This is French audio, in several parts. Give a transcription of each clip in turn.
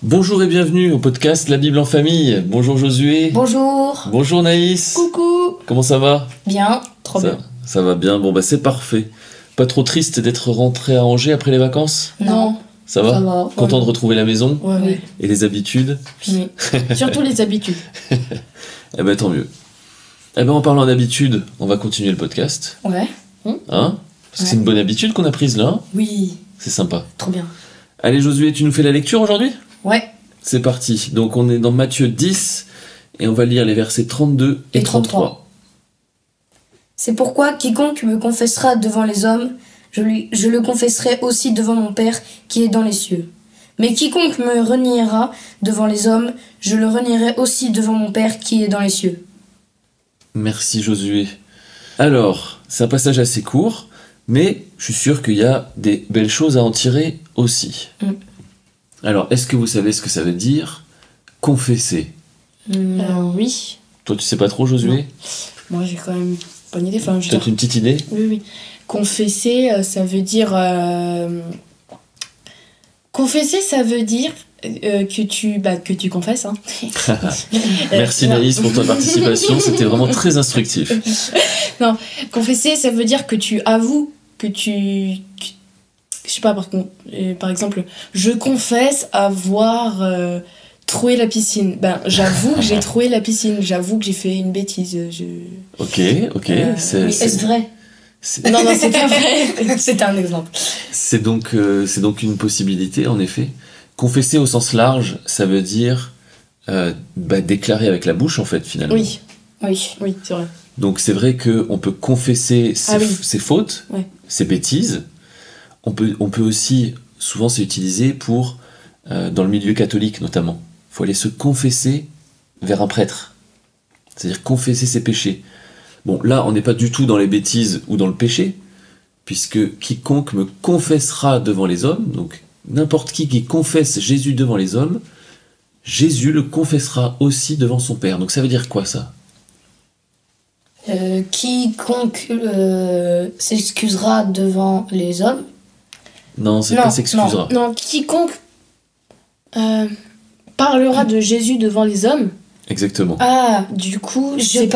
Bonjour et bienvenue au podcast La Bible en famille. Bonjour Josué. Bonjour. Bonjour Naïs. Coucou. Comment ça va? Bien, trop bien. Ça va bien, bon bah c'est parfait. Pas trop triste d'être rentré à Angers après les vacances? Non. Ça va? Ça va. Content de retrouver la maison? Oui. Et les habitudes? Oui. Surtout les habitudes. Eh ben tant mieux. Eh ben en parlant d'habitudes, on va continuer le podcast. Ouais. Hein? Parce que c'est une bonne habitude qu'on a prise là. Oui. C'est sympa. Trop bien. Allez Josué, tu nous fais la lecture aujourd'hui? Ouais. C'est parti. Donc on est dans Matthieu 10 et on va lire les versets 32 et 33. C'est pourquoi quiconque me confessera devant les hommes, je le confesserai aussi devant mon Père qui est dans les cieux. Mais quiconque me reniera devant les hommes, je le renierai aussi devant mon Père qui est dans les cieux. Merci Josué. Alors, c'est un passage assez court, mais je suis sûr qu'il y a des belles choses à en tirer aussi. Alors, est-ce que vous savez ce que ça veut dire confesser? Oui. Toi, tu sais pas trop, Josué? Moi, j'ai quand même pas une idée. Enfin, je veux Peut-être dire, une petite idée? oui. Confesser, ça veut dire... Confesser, ça veut dire que tu confesses. Hein. Merci non. Naïs pour ta participation, c'était vraiment très instructif. Non, confesser, ça veut dire que tu avoues, je sais pas, par exemple, je confesse avoir troué la piscine. Ben, j'avoue que j'ai troué la piscine, j'avoue que j'ai fait une bêtise. Ok. Oui, est-ce vrai? Non, c'est pas vrai. C'était un exemple. C'est donc une possibilité, en effet. Confesser au sens large, ça veut dire déclarer avec la bouche, en fait, finalement. Oui, Oui. c'est vrai. Donc c'est vrai qu'on peut confesser ses fautes, Ouais. ses bêtises. On peut aussi, souvent c'est utilisé pour, dans le milieu catholique notamment, il faut aller se confesser vers un prêtre. C'est-à-dire confesser ses péchés. Bon, là, on n'est pas du tout dans les bêtises ou dans le péché, puisque quiconque me confessera devant les hommes, donc n'importe qui confesse Jésus devant les hommes, Jésus le confessera aussi devant son Père. Donc ça veut dire quoi ça? Quiconque s'excusera devant les hommes. Non, c'est pas s'excusera. Non, quiconque parlera de Jésus devant les hommes, Exactement. du coup, Jésus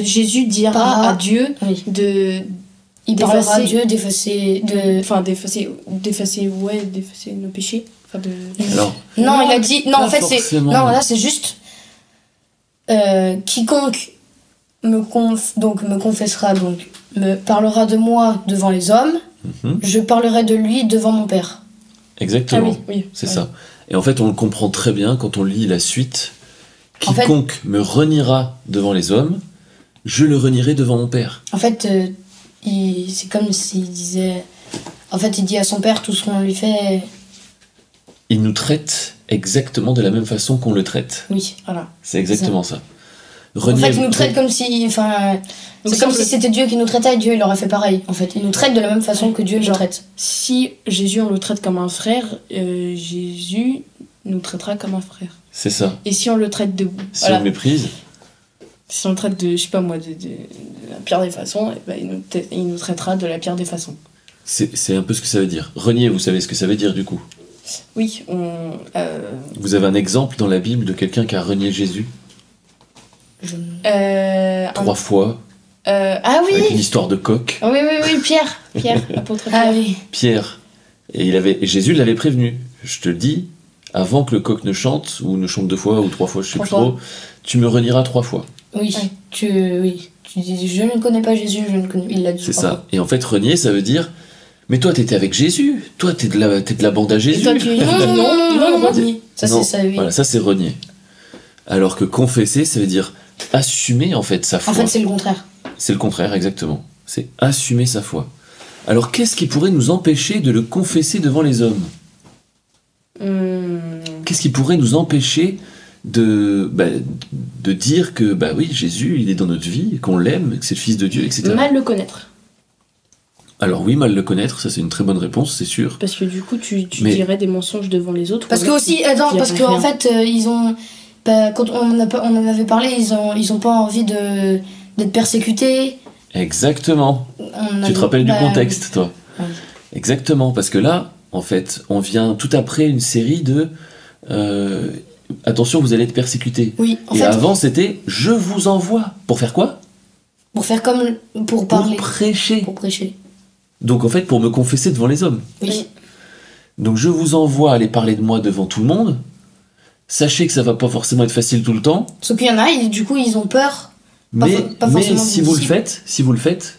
Jésus dira parlera à Dieu Oui. il parlera à d'effacer- Dieu d'effacer. d'effacer nos péchés. Enfin, Alors, Non, il a dit. Non, pas en fait, c'est. forcément. Non, là, c'est juste. Quiconque me confessera, donc me parlera de moi devant les hommes, je parlerai de lui devant mon Père. exactement. oui. C'est Ouais. ça. Et en fait, on le comprend très bien quand on lit la suite. En fait- Quiconque me reniera devant les hommes, je le renierai devant mon Père. En fait, c'est comme s'il disait. En fait, il dit à son Père tout ce qu'on lui fait. Il nous traite exactement de la même façon qu'on le traite. Oui. Voilà. C'est exactement ça. En fait, il nous traite comme si. Enfin. Donc, C'est comme si si c'était Dieu qui nous traitait et Dieu il aurait fait pareil. En fait, il nous traite de la même façon que Dieu nous Genre, traite. Si Jésus, on le traite comme un frère, Jésus nous traitera comme un frère. C'est ça. Et si on le traite Si on le méprise, si on le traite de, je sais pas moi, de la pire des façons, eh ben, il nous traitera de la pire des façons. c'est un peu ce que ça veut dire. Renier, vous savez ce que ça veut dire du coup. Oui, Vous avez un exemple dans la Bible de quelqu'un qui a renié Jésus un- 3 fois, ah oui, avec une histoire de coq. oui, Pierre, apôtre Pierre. Ah oui. Pierre. Et Jésus l'avait prévenu. Je te le dis, avant que le coq ne chante, ou ne chante 2 fois, ou 3 fois, je sais 3 plus trop, tu me renieras 3 fois. Oui. Ouais. Tu dis je ne connais pas Jésus, il l'a dit. C'est 3 ça. fois. Et en fait, renier, ça veut dire, mais toi, t'étais avec Jésus. Toi, t'es de la bande à Jésus. Et toi, tu non, renier. Ça, Non, c'est ça, oui. Voilà, ça c'est renier. Alors que confesser, ça veut dire assumer en fait sa foi. En fait, c'est le contraire. C'est le contraire, exactement. C'est assumer sa foi. Alors qu'est-ce qui pourrait nous empêcher de le confesser devant les hommes? Qu'est-ce qui pourrait nous empêcher de dire que oui, Jésus, il est dans notre vie, qu'on l'aime, que c'est le Fils de Dieu, etc. mal le connaître. Alors oui, mal le connaître, ça c'est une très bonne réponse, c'est sûr. Parce que du coup, tu Mais- dirais des mensonges devant les autres. Parce ou que alors aussi, tu attends, dirais parce qu'en rien. fait, ils ont. Quand on en avait parlé, ils ont pas envie d'être persécutés. Exactement. Tu te rappelles du contexte, toi? Ouais. Exactement, parce que là, en fait, on vient tout après une série de attention, vous allez être persécutés. Oui, en Et fait, avant, c'était je vous envoie. Pour faire quoi? pour faire comme. Pour parler. Pour prêcher. Pour prêcher. Donc en fait, pour me confesser devant les hommes. Oui. Donc je vous envoie aller parler de moi devant tout le monde. Sachez que ça va pas forcément être facile tout le temps. Sauf qu'il y en a, du coup, ils ont peur. Mais forcément si des vous le disciples. faites,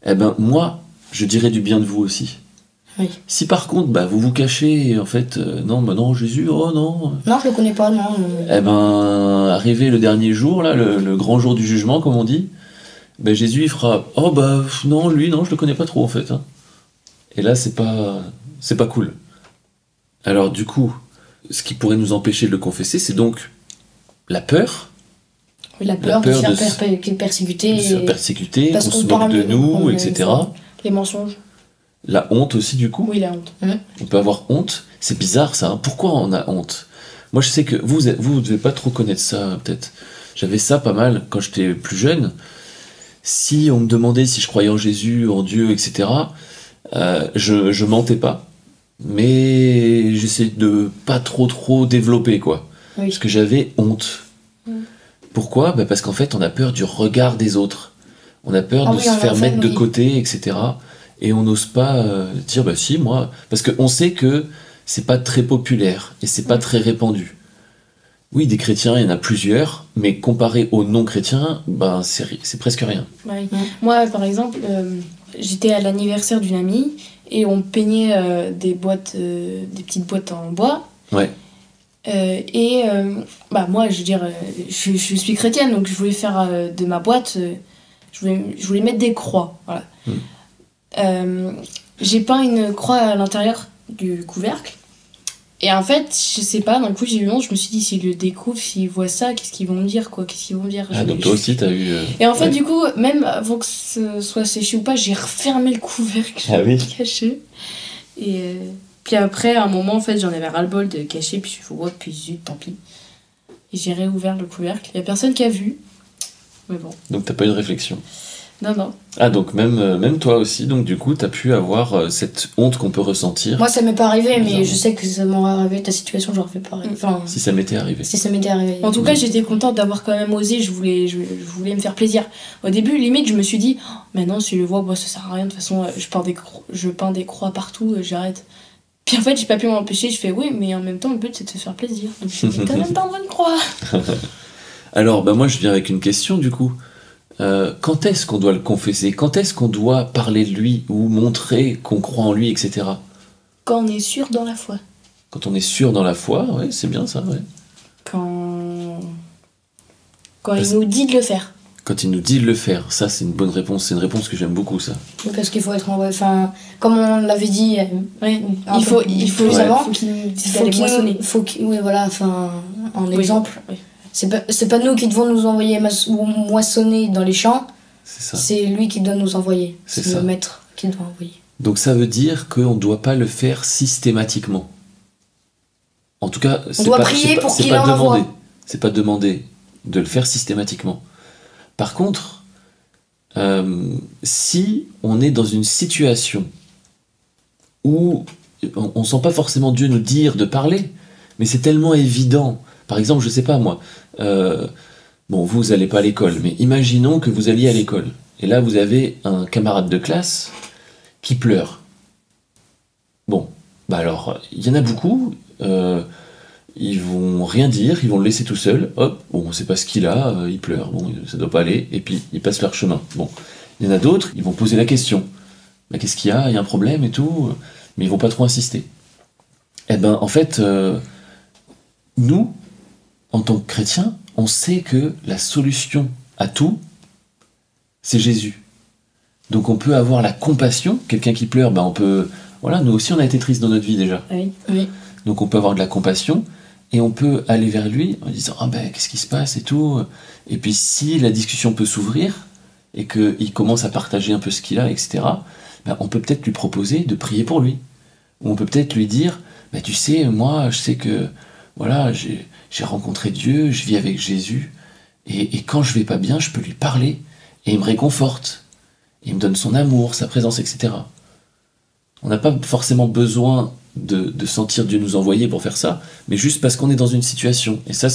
eh ben moi, je dirai du bien de vous aussi. Oui. Si par contre, vous vous cachez, et en fait, non, Jésus, oh non. Non, je le connais pas, non. Eh ben, arrivé le dernier jour, là, le grand jour du jugement, comme on dit, Jésus, il fera, oh non, lui, non, je le connais pas trop, en fait. Hein. Et là, c'est pas cool. Alors, du coup, ce qui pourrait nous empêcher de le confesser, c'est donc la peur. Oui, la peur de se de faire persécuter. De se faire persécuter, qu'on Parce se qu'on moque parle de nous, on- etc. Les mensonges. La honte aussi, du coup. Oui, la honte. On peut avoir honte. C'est bizarre, ça. Hein. Pourquoi on a honte? Moi, je sais que vous devez pas trop connaître ça, peut-être. J'avais ça pas mal quand j'étais plus jeune. Si on me demandait si je croyais en Jésus, en Dieu, etc., je mentais pas. Mais j'essayais de pas trop développer, quoi. Oui. Parce que j'avais honte. Pourquoi? Parce qu'en fait, on a peur du regard des autres. On a peur Ah de oui, se en faire fait, mettre de oui. côté, etc. Et on n'ose pas dire, si, moi... Parce qu'on sait que c'est pas très populaire et c'est pas très répandu. Oui, des chrétiens, il y en a plusieurs, mais comparé aux non-chrétiens, c'est presque rien. Oui. Moi, par exemple, j'étais à l'anniversaire d'une amie et on peignait des petites boîtes en bois. Ouais. Moi, je veux dire, je suis chrétienne, donc je voulais faire de ma boîte, je voulais mettre des croix. Voilà. J'ai peint une croix à l'intérieur du couvercle. Et en fait, je sais pas, d'un coup j'ai eu honte, je me suis dit, s'ils le découvrent, s'ils voient ça, qu'est-ce qu'ils vont me dire, quoi? Qu'est-ce qu'ils vont me dire? Ah, donc toi aussi, t'as eu... Et en fait, ouais. du coup, même avant que ce soit séché ou pas, j'ai refermé le couvercle, Ah oui. caché. Et puis après, à un moment, en fait, j'en avais ras-le-bol de cacher, puis je me suis dit, ouais, puis zut, tant pis. Et j'ai réouvert le couvercle. Il y a personne qui a vu. Mais bon. Donc t'as pas eu de réflexion. Non. Ah, donc même toi aussi, donc du coup, t'as pu avoir cette honte qu'on peut ressentir. Moi, ça m'est pas arrivé, mais Bizarrement. je sais que ça m'aurait arrivé. Ta situation, j'aurais fait pareil. Enfin, Si ça m'était arrivé. si ça m'était arrivé. En tout cas, j'étais contente d'avoir quand même osé. Je voulais me faire plaisir. Au début, limite, je me suis dit, oh, maintenant, si je le vois, ça sert à rien. De toute façon, je peins des croix partout, j'arrête. Puis en fait, j'ai pas pu m'empêcher. Je fais oui, mais en même temps, le but, c'est de se faire plaisir. Donc, je vais quand même peindre une croix. Alors, moi, je viens avec une question, du coup. Quand est-ce qu'on doit le confesser? Quand est-ce qu'on doit parler de lui ou montrer qu'on croit en lui, etc. Quand on est sûr dans la foi. Quand on est sûr dans la foi, ouais, c'est bien ça, ouais. Quand Parce- il nous dit de le faire. Quand il nous dit de le faire, ça c'est une bonne réponse, c'est une réponse que j'aime beaucoup, ça. Oui, parce qu'il faut être en. Enfin, comme on l'avait dit. Oui. Un Il peu faut plus avant, qu'il nous dise Faut d'aller qu'il moissonner. oui, voilà, enfin, en Oui. exemple. Oui. C'est pas nous qui devons nous envoyer ou moissonner dans les champs, C'est ça. c'est lui qui doit nous envoyer. C'est C'est ça. le maître qui doit envoyer. Donc ça veut dire qu'on ne doit pas le faire systématiquement. En tout cas, c'est doit pas, prier c'est pas- pour c'est qu'il pas en demandé. envoie. C'est pas demandé de le faire systématiquement. Par contre, si on est dans une situation où on sent pas forcément Dieu nous dire de parler, mais c'est tellement évident. Par exemple, je sais pas moi, vous allez pas à l'école, mais imaginons que vous alliez à l'école. Et là, vous avez un camarade de classe qui pleure. Bon, alors, il y en a beaucoup, ils vont rien dire, ils vont le laisser tout seul, hop, bon, on sait pas ce qu'il a, il pleure, bon, ça doit pas aller, et puis ils passent leur chemin. Bon, il y en a d'autres, ils vont poser la question. Qu'est-ce qu'il y a? Il y a un problème et tout, mais ils vont pas trop insister. Eh ben, en fait, nous, en tant que chrétiens, on sait que la solution à tout, c'est Jésus. Donc on peut avoir la compassion, quelqu'un qui pleure, on peut... Voilà, nous aussi on a été tristes dans notre vie déjà. Oui. Oui. Donc on peut avoir de la compassion, et on peut aller vers lui en disant qu'est-ce qui se passe et tout. Et puis si la discussion peut s'ouvrir, et qu'il commence à partager un peu ce qu'il a, etc., on peut peut-être lui proposer de prier pour lui. Ou on peut peut-être lui dire, tu sais, moi je sais que voilà, j'ai rencontré Dieu, je vis avec Jésus, et quand je vais pas bien, je peux lui parler, et il me réconforte, il me donne son amour, sa présence, etc. On n'a pas forcément besoin de sentir Dieu nous envoyer pour faire ça, mais juste parce qu'on est dans une situation. Et ça,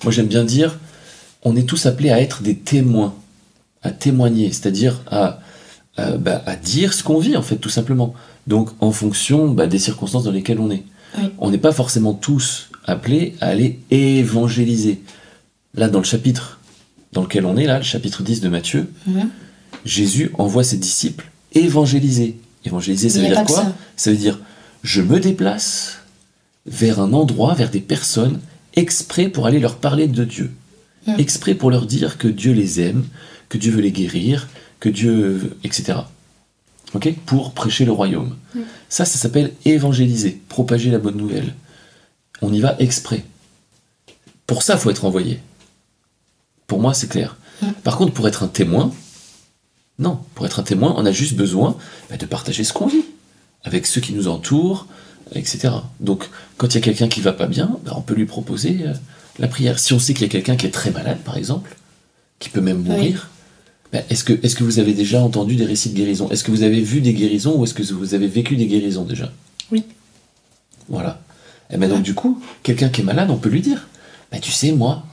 moi j'aime bien dire, on est tous appelés à être des témoins, à témoigner, c'est-à-dire à dire ce qu'on vit, en fait, tout simplement. Donc, en fonction des circonstances dans lesquelles on est. Oui. On n'est pas forcément tous appelés à aller évangéliser. Là, dans le chapitre dans lequel on est, là, le chapitre 10 de Matthieu, Jésus envoie ses disciples évangéliser. Évangéliser, ça veut dire quoi ? Ça veut dire, je me déplace vers un endroit, vers des personnes, exprès pour aller leur parler de Dieu. Exprès pour leur dire que Dieu les aime, que Dieu veut les guérir, que Dieu... etc. Ok ? Pour prêcher le royaume. Ça s'appelle évangéliser, propager la bonne nouvelle. On y va exprès. Pour ça, il faut être envoyé. Pour moi, c'est clair. Par contre, pour être un témoin, non. Pour être un témoin, on a juste besoin de partager ce qu'on vit avec ceux qui nous entourent, etc. Donc, quand il y a quelqu'un qui va pas bien, on peut lui proposer la prière. Si on sait qu'il y a quelqu'un qui est très malade, par exemple, qui peut même mourir, est-ce que vous avez déjà entendu des récits de guérison ? Est-ce que vous avez vu des guérisons ou est-ce que vous avez vécu des guérisons déjà ? Oui. Voilà. Et donc du coup, quelqu'un qui est malade, on peut lui dire, tu sais, moi,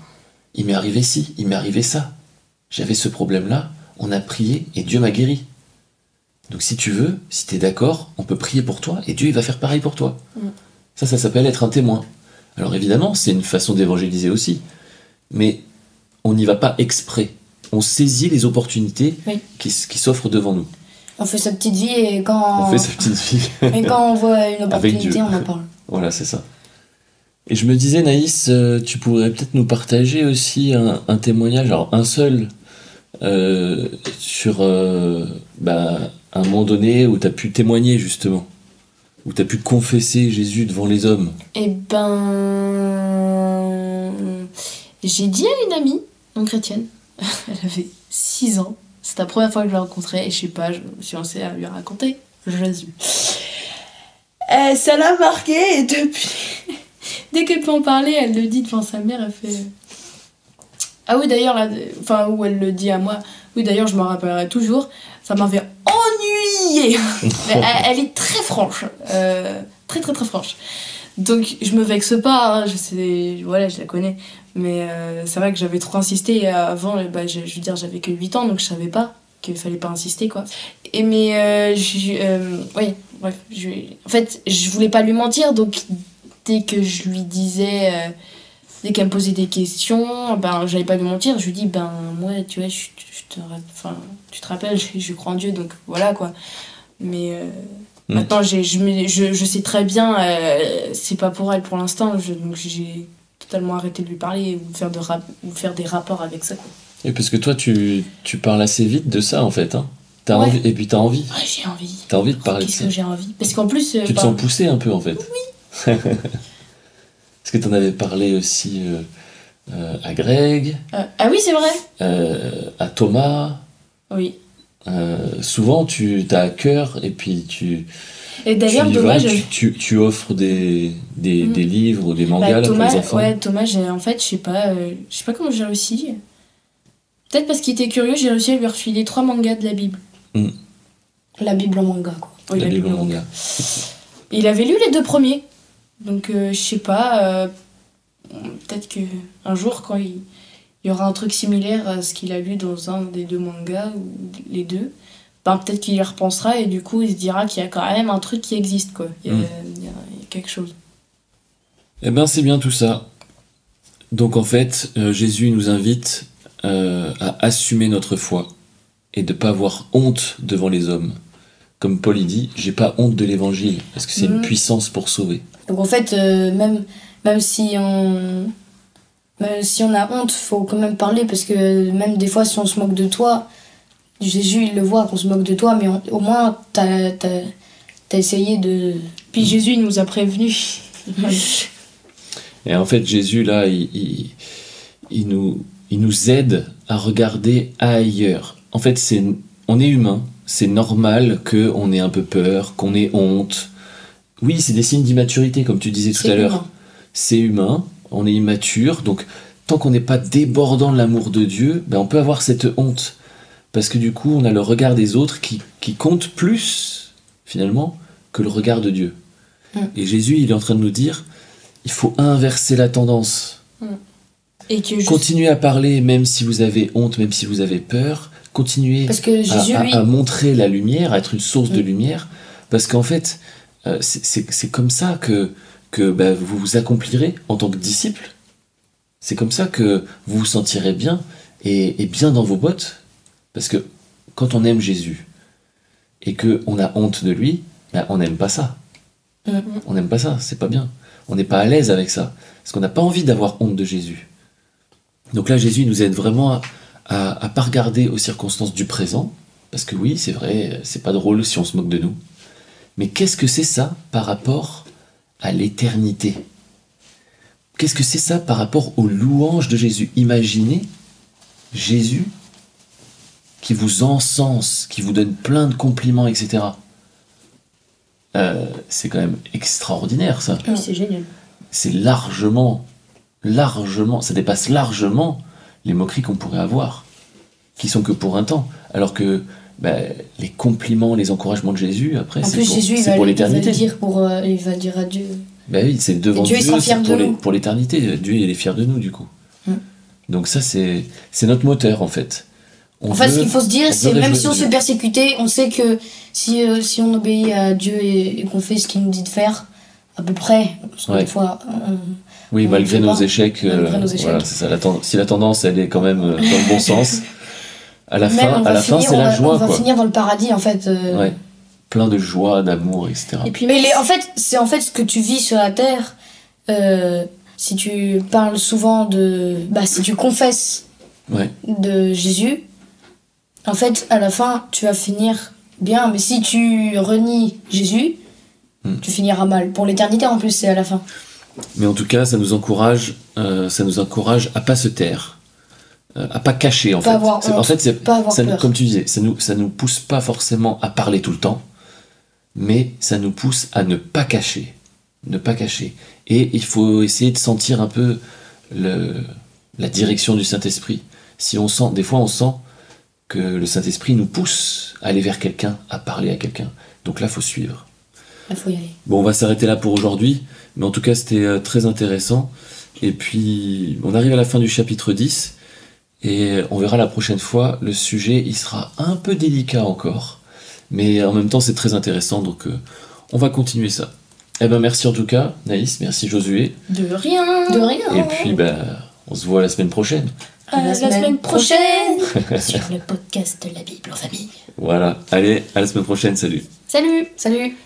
il m'est arrivé ci, il m'est arrivé ça. J'avais ce problème-là, on a prié et Dieu m'a guéri. Donc si tu veux, si tu es d'accord, on peut prier pour toi et Dieu il va faire pareil pour toi. Ça s'appelle être un témoin. Alors évidemment, c'est une façon d'évangéliser aussi. Mais on n'y va pas exprès. On saisit les opportunités qui s'offrent devant nous. On fait sa petite vie et quand... On fait sa petite vie. Et quand on voit une opportunité, on en parle. Voilà, c'est ça. Et je me disais, Naïs, tu pourrais peut-être nous partager aussi un témoignage, alors un seul, sur un moment donné où tu as pu témoigner justement, où tu as pu confesser Jésus devant les hommes. Eh ben... J'ai dit à une amie, non chrétienne, elle avait 6 ans, c'était la première fois que je la rencontrais, et je sais pas, je me suis lancée à lui raconter Jésus. Ça l'a marqué, et depuis... Dès qu'elle peut en parler, elle le dit devant sa mère, elle fait... Ah oui, d'ailleurs, là, enfin, où elle le dit à moi, oui, d'ailleurs, je m'en rappellerai toujours, ça m'avait ennuyée. Elle est très franche, très très très franche. Donc, je me vexe pas, hein, je la connais, mais c'est vrai que j'avais trop insisté, et avant, je veux dire, j'avais que 8 ans, donc je savais pas qu'il fallait pas insister, quoi. Et mais, oui, bref, en fait, je voulais pas lui mentir, donc... Dès que je lui disais, dès qu'elle me posait des questions, j'allais pas lui mentir. Je lui dis, moi, tu vois, tu te rappelles, je crois en Dieu, donc voilà, quoi. Mais maintenant, je sais très bien, c'est pas pour elle pour l'instant, donc j'ai totalement arrêté de lui parler ou faire des rapports avec ça, quoi. Et parce que toi, tu parles assez vite de ça, en fait, hein. Envie, et puis t'as envie. Ouais, j'ai envie. T'as envie de parler de ça. Qu'est-ce que j'ai envie ? Parce qu'en plus... tu te sens poussé un peu, en fait. Oui. Est-ce que tu en avais parlé aussi à Greg, ah oui, c'est vrai. à Thomas? Oui. Souvent, tu as à cœur et puis Et d'ailleurs, Thomas, tu offres des livres ou des mangas là, pour les enfants. Ouais, Thomas, en fait, je sais pas comment j'ai réussi. Peut-être parce qu'il était curieux, j'ai réussi à lui refiler 3 mangas de la Bible. La Bible en manga, quoi. Oui, la Bible en manga. Il avait lu les 2 premiers. Donc, je sais pas, peut-être qu'un jour, quand il y aura un truc similaire à ce qu'il a lu dans un des 2 mangas, ou les 2, peut-être qu'il y repensera et du coup, il se dira qu'il y a quand même un truc qui existe, quoi. Il y a quelque chose. Eh ben, c'est bien tout ça. Donc, en fait, Jésus nous invite à assumer notre foi et de ne pas avoir honte devant les hommes. Comme Paul il dit, j'ai pas honte de l'évangile, parce que c'est une puissance pour sauver. Donc en fait, même si on a honte, faut quand même parler, parce que même des fois, si on se moque de toi, Jésus il le voit qu'on se moque de toi, mais au moins t'as essayé de... Puis Jésus il nous a prévenus. Et en fait, Jésus là, il nous aide à regarder ailleurs. En fait, on est humain. C'est normal qu'on ait un peu peur, qu'on ait honte. Oui, c'est des signes d'immaturité, comme tu disais tout à l'heure. C'est humain, on est immature, donc tant qu'on n'est pas débordant de l'amour de Dieu, on peut avoir cette honte. Parce que du coup, on a le regard des autres qui compte plus, finalement, que le regard de Dieu. Et Jésus, il est en train de nous dire, il faut inverser la tendance. Et que Continuez à parler même si vous avez honte, même si vous avez peur. Continuez Parce que Jésus, à montrer la lumière, à être une source de lumière. Parce qu'en fait, c'est comme ça que vous vous accomplirez en tant que disciple. C'est comme ça que vous vous sentirez bien et bien dans vos bottes. Parce que quand on aime Jésus et qu'on a honte de lui, on n'aime pas ça. On n'aime pas ça, c'est pas bien. On n'est pas à l'aise avec ça. Parce qu'on n'a pas envie d'avoir honte de Jésus. Donc là, Jésus nous aide vraiment à pas regarder aux circonstances du présent. Parce que oui, c'est vrai, c'est pas drôle si on se moque de nous. Mais qu'est-ce que c'est ça par rapport à l'éternité? Qu'est-ce que c'est ça par rapport aux louanges de Jésus? Imaginez Jésus qui vous encense, qui vous donne plein de compliments, etc. C'est quand même extraordinaire, ça. Oui, c'est génial. C'est largement, ça dépasse largement les moqueries qu'on pourrait avoir, qui sont que pour un temps. Alors que les compliments, les encouragements de Jésus, après, en plus, Jésus, c'est pour l'éternité. Il va dire à Dieu. Oui, c'est devant Dieu, Dieu, c'est pour l'éternité. Dieu, il est fier de nous, du coup. Donc ça, c'est notre moteur, en fait. Ce qu'il faut se dire, c'est même si on se fait persécuter, on sait que si on obéit à Dieu et qu'on fait ce qu'il nous dit de faire, à peu près, parce que des fois... malgré nos échecs, voilà, c'est ça. Si la tendance, elle est quand même dans le bon sens, à la fin, c'est la joie. On va finir dans le paradis, en fait. Plein de joie, d'amour, etc. Et puis, c'est en fait ce que tu vis sur la terre. Si tu parles souvent si tu confesses de Jésus, en fait, à la fin, tu vas finir bien. Mais si tu renies Jésus, tu finiras mal. Pour l'éternité, en plus, c'est à la fin. Mais en tout cas, ça nous encourage à pas se taire, à pas cacher, en fait. Avoir honte, pas avoir peur. Comme tu disais, ça nous pousse pas forcément à parler tout le temps, mais ça nous pousse à ne pas cacher. Et il faut essayer de sentir un peu la direction du Saint-Esprit. Des fois on sent que le Saint-Esprit nous pousse à aller vers quelqu'un, à parler à quelqu'un. Donc là, il faut suivre. Il faut y aller. Bon, on va s'arrêter là pour aujourd'hui, mais en tout cas, c'était très intéressant. Et puis, on arrive à la fin du chapitre 10, et on verra la prochaine fois. Le sujet, il sera un peu délicat encore, mais en même temps, c'est très intéressant, donc on va continuer ça. Merci en tout cas, Naïs, merci Josué. De rien. Et puis, on se voit la semaine prochaine. La semaine prochaine sur le podcast de la Bible en famille. Voilà, allez, à la semaine prochaine, salut. Salut.